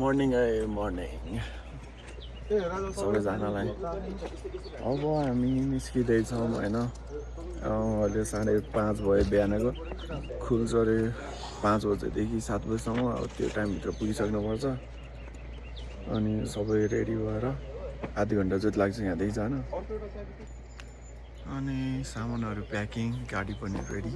Morning morning सबैजनालाई अब हामी निस्किँदैछौँ होइन। अहिले 5:30 भयो बिहानको, खुल्छ अरे 5 बजेदेखि 7 बजीसम्म। अब त्यो टाइमभित्र पुगिसक्नुपर्छ। अनि सबै रेडी भएर आधी घन्टा जति लाग्छ यहाँदेखि जान। अनि सामानहरू प्याकिङ, गाडी पनि रेडी।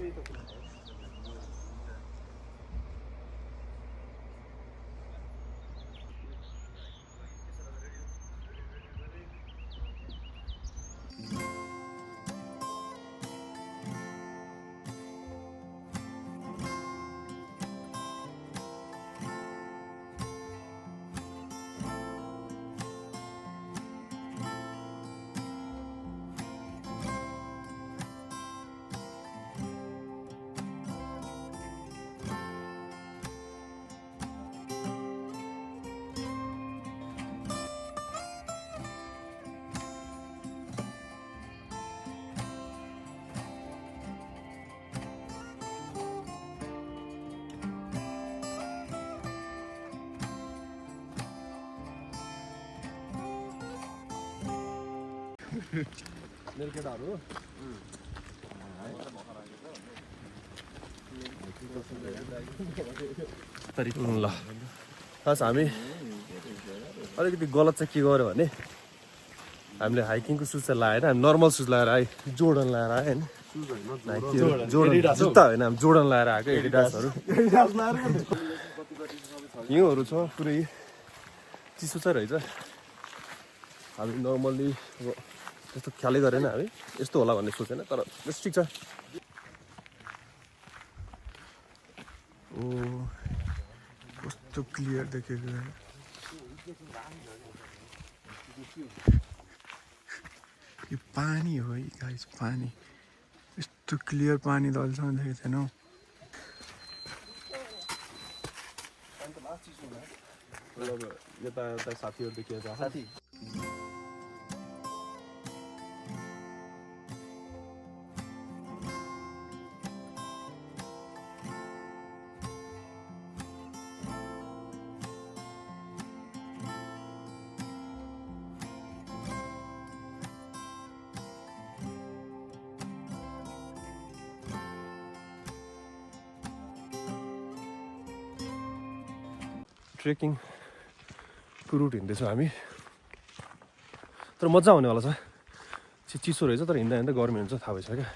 ल खास हामी अलिकति गलत चाहिँ के गर्यो भने हामीले हाइकिङको सुज चाहिँ लगाएर, हामी नर्मल सुज लगाएर आयो, जोर्डन लगाएर आयो होइन। जोर्डन जुत्ता होइन, हामी जोर्डन लगाएर आएको। एडिडासहरू हिउँहरू छ, पुरै चिसो चाहिँ रहेछ। हामी नर्मल्ली अब त्यस्तो ख्यालै गरेन, हामी यस्तो होला भन्ने सोचेन, तर ठिक छ। ओ कस्तो क्लियर देखेको, यो पानी हो है गाइस, पानी यस्तो क्लियर पानी त अहिलेसम्म देखेको थिएन हौ। यता साथीहरू देखिएको छ, साथी ट्रेकिङको रुट हिँड्दैछौँ हामी। तर मजा आउनेवाला छ। चिसो रहेछ, तर हिँड्दा हिँड्दा गर्मी हुन्छ, थाहा भइसक्यो क्या।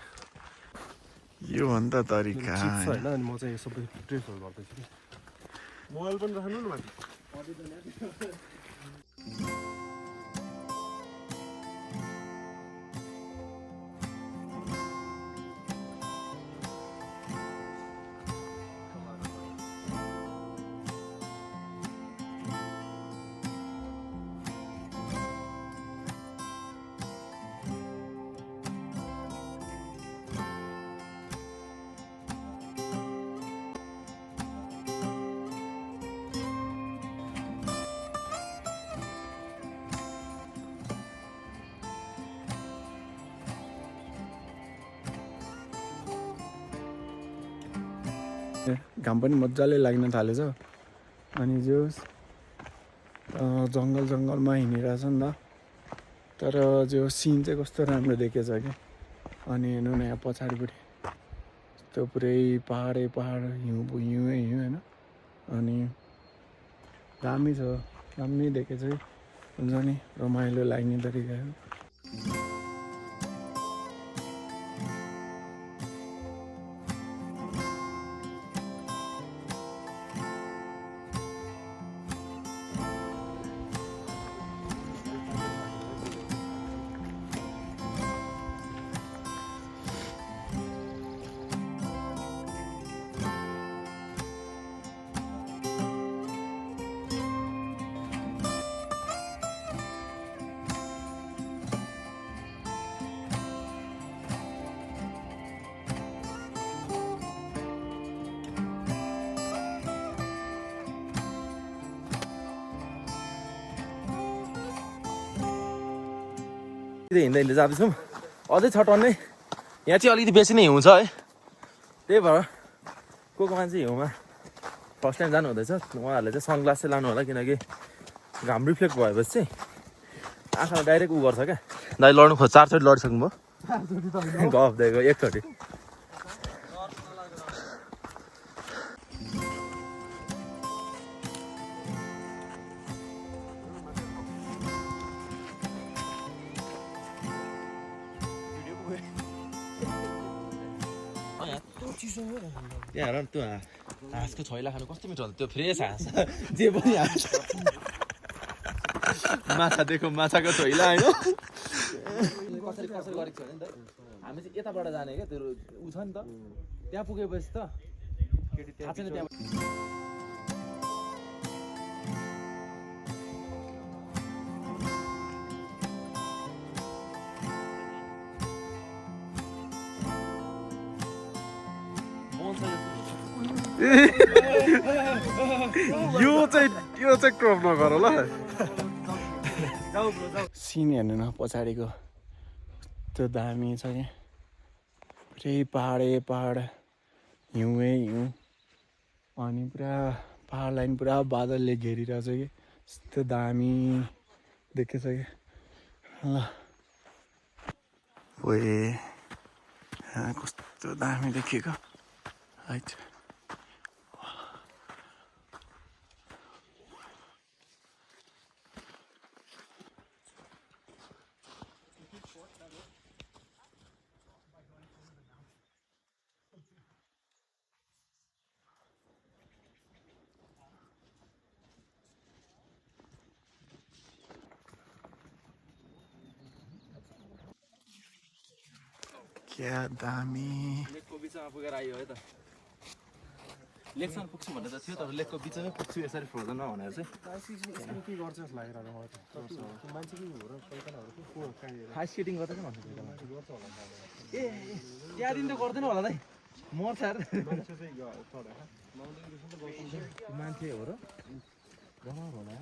यो भन्दा तरिका होइन। अनि म चाहिँ सबै ट्रेसहरू गर्दैछु कि। मोबाइल पनि राख्नु न माथि। घाम पनि मजाले लाग्न थालेछ। अनि जो जङ्गलमा हिँडिरहेछ नि त, तर जो सिन चाहिँ कस्तो राम्रो देखेछ कि। अनि हेर्नु न यहाँ पछाडिपट्टि त्यो पुरै पहाडै पहाड, हिउँ होइन। अनि दामी छ, दामी देखेछ है। हुन्छ नि, रमाइलो लाग्ने तरिका हो। हिँड्दै हिँड्दै जाँदैछौँ, अझै छ टन्नै। यहाँ चाहिँ अलिकति बेसी नै हिउँ छ है, त्यही भएर को मान्छे हिउँमा फर्स्ट टाइम जानु हुँदैछ उहाँहरूले चाहिँ सनग्लास चाहिँ लानु होला किनकि घाम रिफ्लेक्ट भएपछि चाहिँ आँखालाई डाइरेक्ट उ गर्छ क्या दाइ लड्नु खोज 4 चोटि लडिसक्नु भयो गफ दिएको एकचोटि त्यहाँ हेर न त्यो हाँसको छैला खानु कस्तो मिठो हुन्छ त्यो फ्रेस हाँस जे पनि हाँस माछा देखो माछाको छैला होइन कसरी कसरी गरेको छ नि त हामी चाहिँ यताबाट जाने क्या त्यो उ छ नि त त्यहाँ पुगेपछि त थाहा छैन त्यहाँ यो चाहिँ क्रप नगर ल सिन हेर्नु न पछाडिको त्यो दामी छ क्या पुरै पहाड हिउँै हिउँ अनि पुरा पहाडलाई पनि पुरा बादलले घेरिरहेछ कि यस्तो दामी देखेछ क्या ल ओए कस्तो दामी देखेको है क्या दामी लेकको बिचमा पुगेर आयो है त लेकसम्म पुग्छु भन्ने त थियो तर लेकको बिचमै पुग्छु यसरी फ्रोजन भनेर चाहिँ के गर्छ जस्तो लागिरहेको मलाई त मान्छे के हो र हाई स्केटिङ गर्दा के भन्छ ए त्यहाँदेखि त गर्दैन होला दाइ मर्छ मान्छे हो र जनावर होला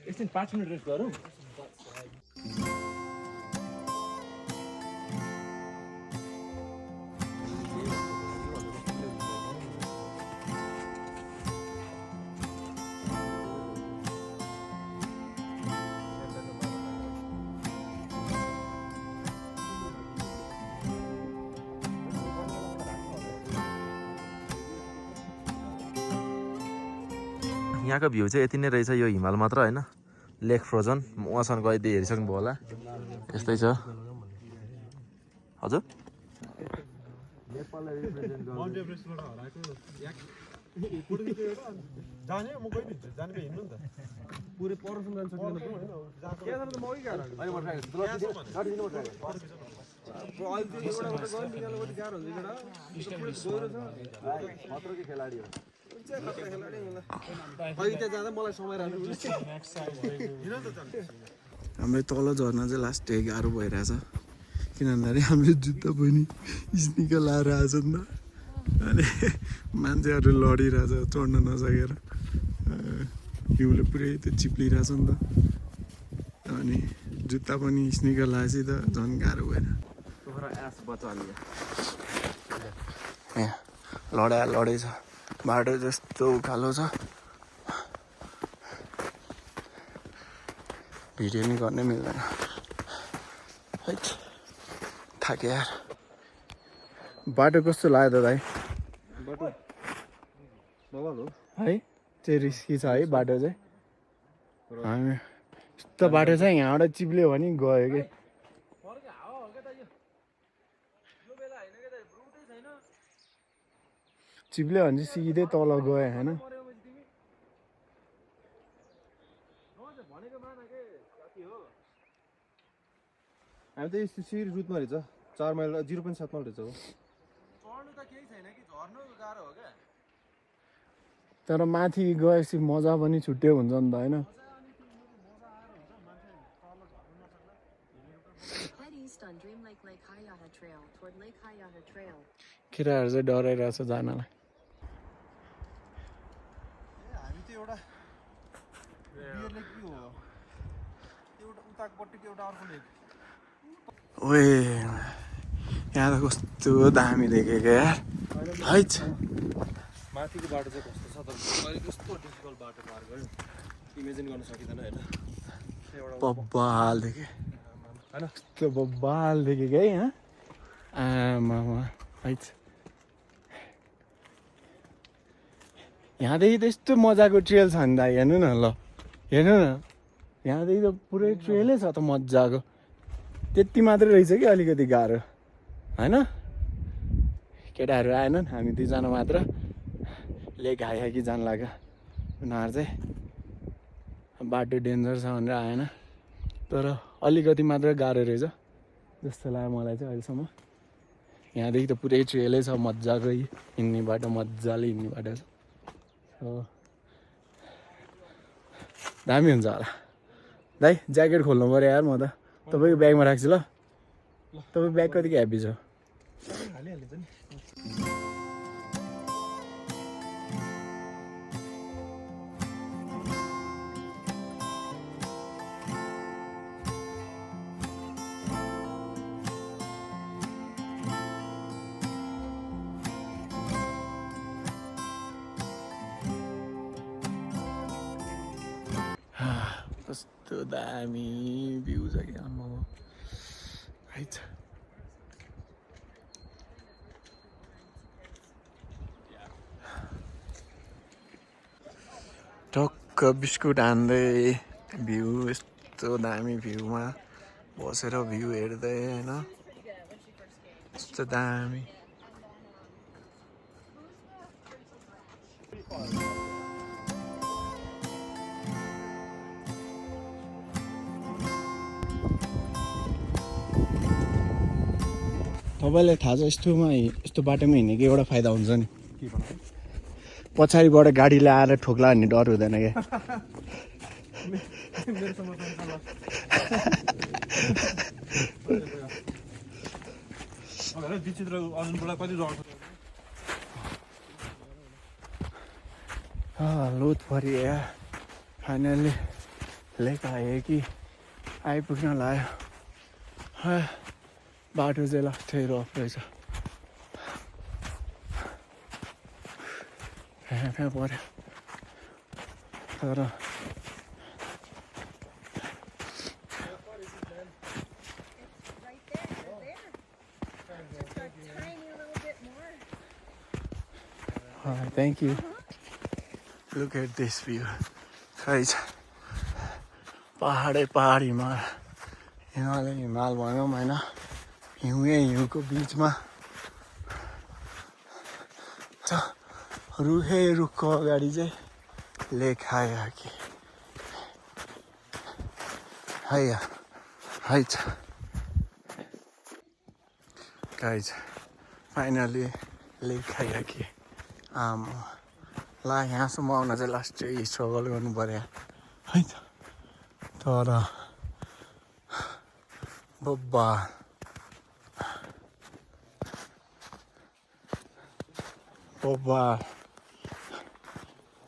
एकछिन 5 मिनट रेस्ट गरौँ यहाँको भ्यू चाहिँ यति नै रहेछ यो हिमाल मात्र होइन लेक फ्रोजन उहाँसँग गइदिए हेरिसक्नु भयो होला यस्तै छ हजुर खेलाडी हो हाम्रो तल झर्न चाहिँ लास्ट डे गाह्रो भइरहेछ किन भन्दाखेरि हामीले जुत्ता पनि स्निकर लाएर आएछ नि त अनि मान्छेहरू लडिरहेछ चढ्न नसकेर हिउँले पुरै त्यो चिप्लिरहेछ नि त अनि जुत्ता पनि स्निकर लाएपछि त झन् गाह्रो भएर यहाँ लडेछ बाटो जस्तो उकालो छ भिडियो नि गर्नै मिल्दैन है थाके यार बाटो कस्तो लाग्यो त दाइ बाटो है चाहिँ रिस्की छ है बाटो चाहिँ हामी यस्तो बाटो छ यहाँबाट चिप्ल्यो भने गयो कि चिप्ल्यो भने चाहिँ सिधै तल गयो होइन हामी त यस्तो सिरी रुटमा रहेछ 4 माइल 0.7 माइल रहेछ हो तर माथि गएपछि मजा पनि छुट्टै हुन्छ नि त होइन केटाहरू चाहिँ डराइरहेछ जानलाई हामी त एउटा बियर लेक के हो एउटा उतापट्टिको एउटा अर्को लेक ओए यहाँ त कस्तो दामी देखेको यार है माथिको बाटो चाहिँ कस्तो छ तर अहिले कस्तो डिफिकल्ट बाटो पार गर्यो इमेजिन गर्न सकिँदैन होइन बब्बाल देखेँ होइन त्यो बब्बाल देखेको है यहाँ आमामा है यहाँदेखि त्यस्तो मजाको ट्रेल छ नि त हेर्नु न ल हेर्नु न यहाँदेखि त पुरै ट्रेलै छ त मजाको त्यति मात्रै रहेछ कि अलिकति गाह्रो होइन केटाहरू आएनन् हामी दुईजना मात्र लेक हाइहाकी जानु लाग्यो उनीहरू चाहिँ बाटो डेन्जर छ भनेर आएन तर अलिकति मात्रै गाह्रो रहेछ जस्तो लाग्यो मलाई चाहिँ अहिलेसम्म यहाँदेखि त पुरै ट्रेलै छ मजाको हिँड्ने बाटो मजाले हिँड्ने बाटो छ दामी हुन्छ होला दाइ ज्याकेट खोल्नु पऱ्यो यार म त तपाईँको ब्यागमा राख्छु ल तपाईँको ब्याग कतिको हेभी छ हालिहालिन्छ नि कस्तो दामी भ्यू छ कि आम्मा है छ टक्क बिस्कुट हान्दै भ्यू यस्तो दामी भ्यूमा बसेर भ्यू हेर्दै होइन यस्तो दामी तपाईँलाई थाहा छ यस्तो बाटोमा हिँडेको एउटा फाइदा हुन्छ नि पछाडिबाट गाडीले आएर ठोक्ला भन्ने डर हुँदैन क्या लोत पऱ्यो या फाइनल्ली लेक आयो कि आइपुग्न लाग्यो बाटो चाहिँ लास्टै रफ रहेछ फ्याँ पऱ्यो तर thank you look at this view खै छ पहाडै पहाड हिमाल भनौँ होइन हिउँको बिचमा रुखको अगाडि चाहिँ लेक आयो कि है छ फाइनली लेक आयो कि ला यहाँसम्म आउन चाहिँ लास्टै स्ट्रगल गर्नु पऱ्यो है त तर बब्बा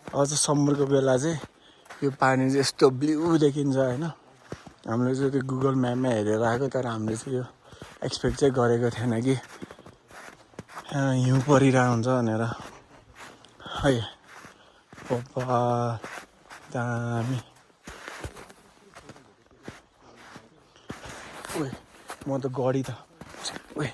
अझ समरको बेला चाहिँ यो पानी चाहिँ यस्तो ब्लू देखिन्छ होइन हामीले चाहिँ त्यो गुगल म्यापमा हेरेर आएको तर हामीले चाहिँ यो एक्सपेक्ट चाहिँ गरेको थिएन कि हिउँ परिरहेको हुन्छ भनेर है बब्बा दामी ओए म त गडी त ओए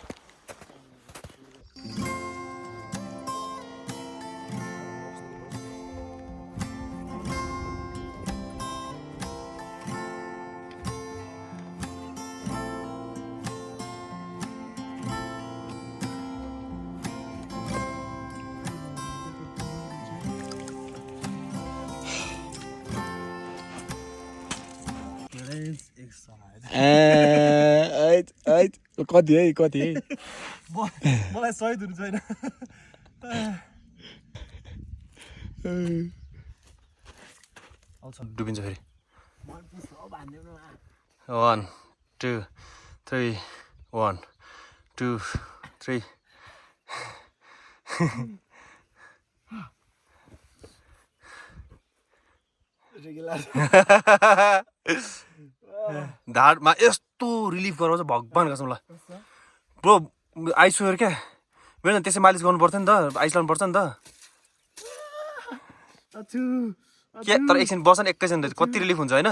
कति है मलाई सही हुनु छैन डुबिन्छ फेरि 1 2 3 1 2 3 रेगुलर ढाडमा यस्तो रिलिफ गराउँछ भगवान् कसम ल ब्रो आइस वेयर क्या मेरो त्यसै मालिस गर्नु पर्थ्यो नि त आइस लाउनु पर्छ नि त के तर एकछिन बस न एकैछिन कति रिलिफ हुन्छ होइन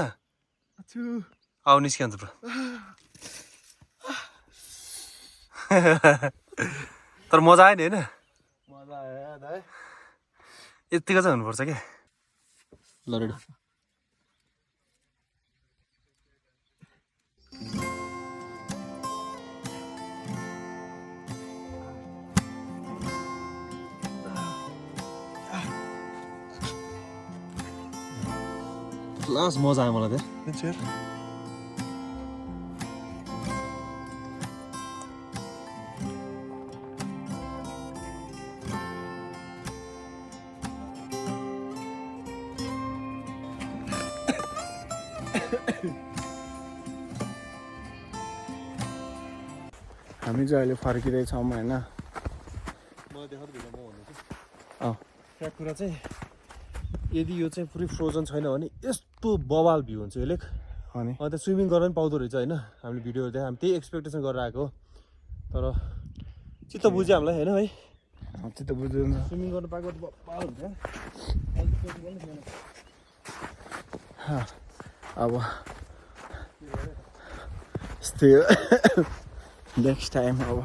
आउ निस्किन्छ ब्रो तर मजा आयो नि होइन मजा आयो दाइ यतिको चाहिँ हुनुपर्छ क्या ल रेडी लास्ट मजा आयो मलाई त्यहाँ हामी चाहिँ अहिले फर्किँदैछौँ होइन मलाई देखाउँदै भिडियो म भन्नु अँ त्यहाँ कुरा चाहिँ यदि यो चाहिँ पुरै फ्रोजन छैन भने यस्तो बवाल भ्यू हुन्छ यसले अनि अन्त स्विमिङ गर्न पनि पाउँदो रहेछ होइन हामीले भिडियोहरू देखायौँ हामी त्यही एक्सपेक्टेसन गरेर आएको तर चित्त बुझ्यो हामीलाई होइन भाइ त्यो त बुझ्दैन स्विमिङ गर्न पाएको त बवाल हुन्छ अब यस्तै नेक्स्ट टाइम अब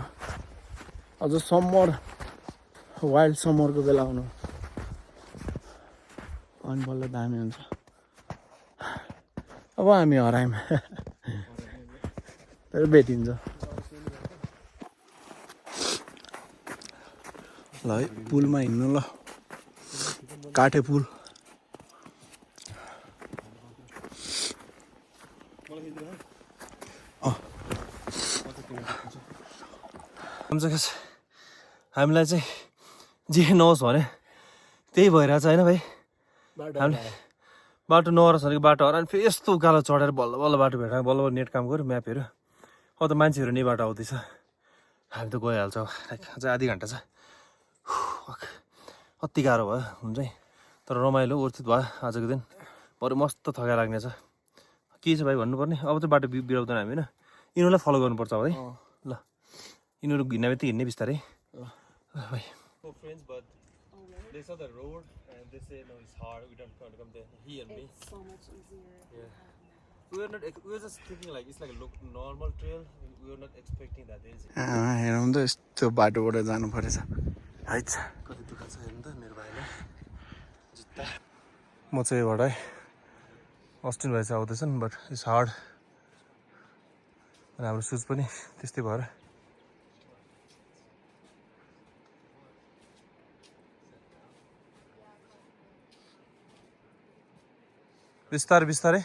अझ समर वाइल्ड समरको बेला आउनु अनि बल्ल दामी हुन्छ अब हामी हरायौँ तर भेटिन्छ ल है पुलमा हिँड्नु ल काठे पुल हामीलाई चाहिँ जे नहोस् भने त्यही भइरहेछ होइन भाइ हामीले बाटो नहरोस् भनेको बाटो हरायो अनि फेरि यस्तो उकालो चढेर बल्ल बल्ल बाटो भेटाएर बल्ल बल्ल नेट काम गऱ्यो म्यापहरू अब त मान्छेहरू नै बाटो आउँदैछ हामी त गइहाल्छौँ अझै आधी घन्टा छ कति गाह्रो भयो हुन्छ है तर रमाइलो उर्थित भयो आजको दिन बरु मस्त थका लाग्ने छ के छ भाइ भन्नुपर्ने अब चाहिँ बाटो बिराउँदैन हामी होइन यिनीहरूलाई फलो गर्नुपर्छ अब है ल यिनीहरू हिँड्ने बित्तिकै हिँड्ने बिस्तारै भाइ They saw the road and they say no, it's hard. We don't want to come there. He and me. It's so much easier. Yeah. We were just thinking like it's like a normal trail. We were not expecting that there is. हेरौँ त यस्तो बाटोबाट जानु परेछ है कति दुःख छ हेर्नु त मेरो भाइलाई जुत्ता म चाहिँ यहाँबाट अस्टिन भाइ चाहिँ आउँदैछन् बट इट्स हार्ड अनि हाम्रो सुज पनि त्यस्तै भएर बिस्तारै बिस्तारै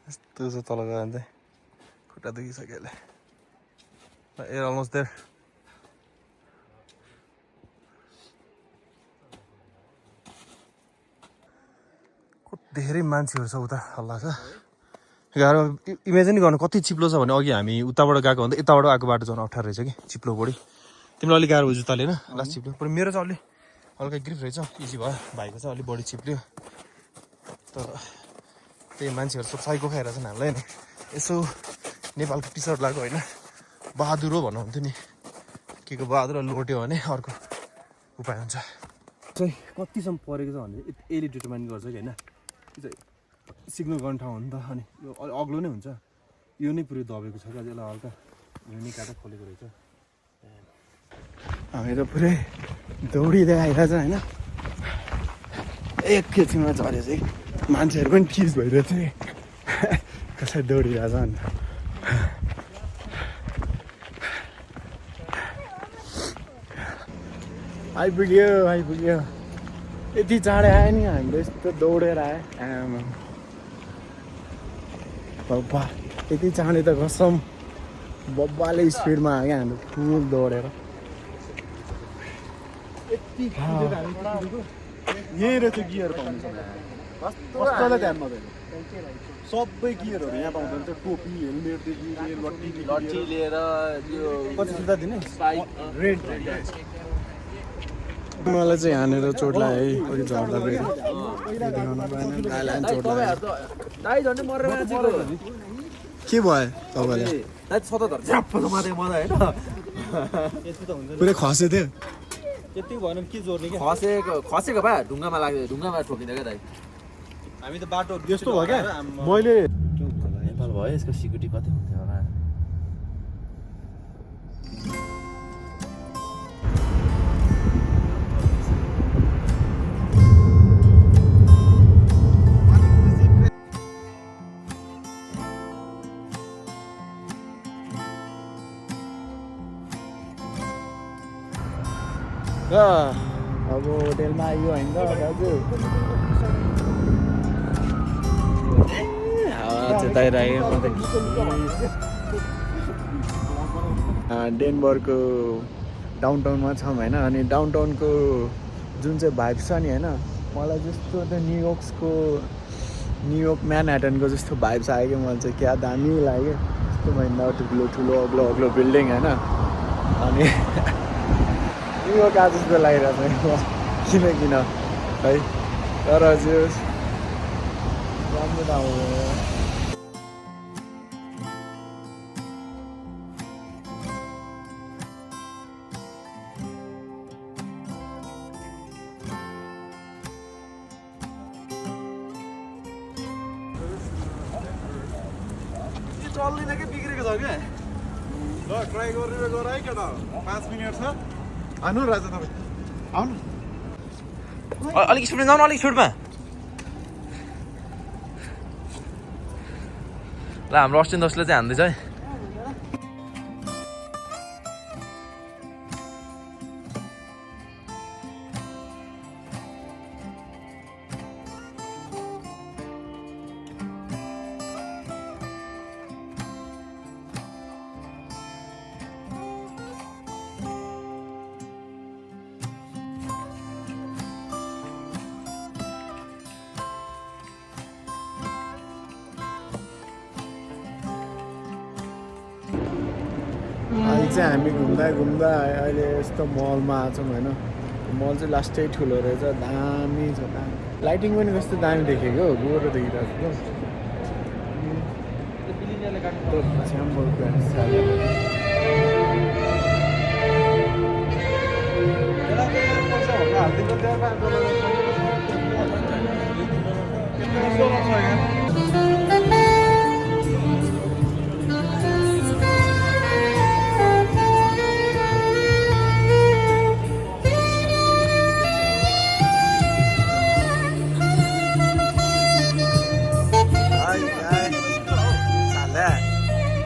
यस्तो छ तल गयो भने चाहिँ खुट्टा दुखिसक्यो अहिले एयर अलमोस्ट देयर धेरै मान्छेहरू छ उता हल्ला छ गाह्रो इमेजिन गर्नु कति चिप्लो छ भने अघि हामी उताबाट गएको भन्दा यताबाट आएको बाटो झन् अप्ठ्यारो रहेछ कि चिप्लो बढी तिमीलाई अलिक गाह्रो भयो जुत्ताले होइन लास्ट चिप्लो पर मेरो चाहिँ अलि हल्का ग्रिप रहेछ इजी भयो भाइको चाहिँ अलिक बढी चिप्ल्यो तर त्यही मान्छेहरू सब साइको खाइरहेको छन् हामीलाई नि यसो नेपालको टी सर्ट लगाएको होइन बहादुर हो भन्नुहुन्थ्यो नि के को बहादुर लोट्यो भने अर्को उपाय हुन्छ चाहिँ कतिसम्म परेको छ भने यसले डिटर्माइन गर्छ कि होइन त्यो चाहिँ सिग्नल गर्ने ठाउँ हो नि त अनि यो अग्लो नै हुन्छ यो नै पुरै दबेको छ क्या यसलाई हल्का हिँड्ने काँटा खोलेको रहेछ हामी त पुरै दौडिँदै आइरहेछ होइन एकैछिनमा झऱ्यो चाहिँ मान्छेहरू पनि ठिस भइरहेछ कसरी दौडिरहेछ अन्त आइपुग्यो यति चाँडै आयो नि हामीले यस्तो दौडेर आयो आमा बब्बा यति चाँडै त कसम बब्बाले स्पिडमा आयो क्या हाम्रो फुल दौडेर यही रहेछ गियर पाउनु कसैलाई ध्यान नदिएको सबै गियरहरू यहाँ पाउँदैन त्यो टोपी हेलमेटदेखि लिएर लट्ठी लिएर त्यो पछि सुत्दा दिने स्पाइक रेन्ट मलाई चाहिँ यहाँनिर चोट लाग्यो है अघि झर्दा फेरि देखाउनु भएन गाईलाई पनि चोट लाग्यो दाइ झन्डै मरेर मान्छेको के भयो तपाईँलाई दाइ 77 झ्याप्प माथि मलाई होइन पुरै खसे थियो यति भएन के जोड्ने क्या खसेको भए ढुङ्गामा लाग्यो ढुङ्गामा ठोकिँदै क्या दाइ हामी त बाटो यस्तो भयो क्या मैले नेपाल भयो यसको सिक्युरिटी कति हुन्थ्यो होला अब होटेलमा आइयो होइन त दाजु डेनबरको डाउनटाउनमा छौँ होइन अनि डाउनटाउनको जुन चाहिँ भाइब्स छ नि होइन मलाई जस्तो त्यो न्युयोर्क म्यानहट्टनको जस्तो भाइब्स आयो क्या मलाई चाहिँ क्या दामी लाग्यो यस्तो महिना ठुलो ठुलो अग्लो अग्लो बिल्डिङ होइन अनि न्युयोर्क आज जस्तो लागिरहेको छ किन है तर चाहिँ राम्रो ठाउँ हो चल्दैन कि बिग्रेको छ क्या ल ट्राई गरेर गर है केटा 5 मिनट छ आउनु राजा तपाईँ आउनु अलिक स्पिडमा जाउँ न अलिक स्पिडमा ल हाम्रो अस्टिन दसले चाहिँ हान्दैछ है अहिले चाहिँ हामी घुम्दा घुम्दा अहिले यस्तो मलमा आएछौँ होइन मल चाहिँ लास्टै ठुलो रहेछ दामी छ दामी लाइटिङ पनि कस्तो दामी देखेको हो गोरो देखिरहेको हालिदिनु